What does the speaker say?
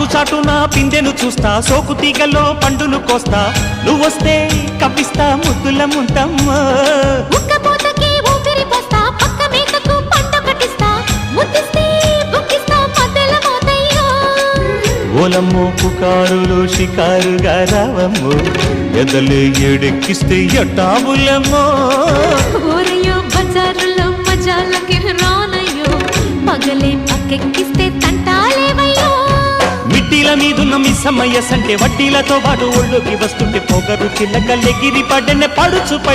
చాటున పిందెను చూస్తా, సోకు తీగల్లో పండును కోస్తా, నువ్వొస్తే కప్పిస్తా ముద్దుల ముంతమ్మ. ఉక్కపోతకి ఊపిరి పోస్తా, పక్క మేకకు పంట కట్టిస్తా, ముద్దిస్తే బుక్కిస్తా మధ్యల మోతయ్యో. ఓలమ్మో పుకారులో షికారుగా రావమ్మో, ఎదలే ఎడెక్కిస్తే ఎట్టాబులమ్మో. ఊరయ్యో బజారులో మజాలకి రానయ్యో, పగలే పక్కెక్కిస్తే తంటాలేవయ్యో. మిట్టిల మీదున్న మిస్సమ్మయ్య సంటే వడ్డీలతో పాటు ఒళ్ళోకి వస్తుంటే పొగరు చిల్లకల్లెగిరి పడ్డనే పడుచు పై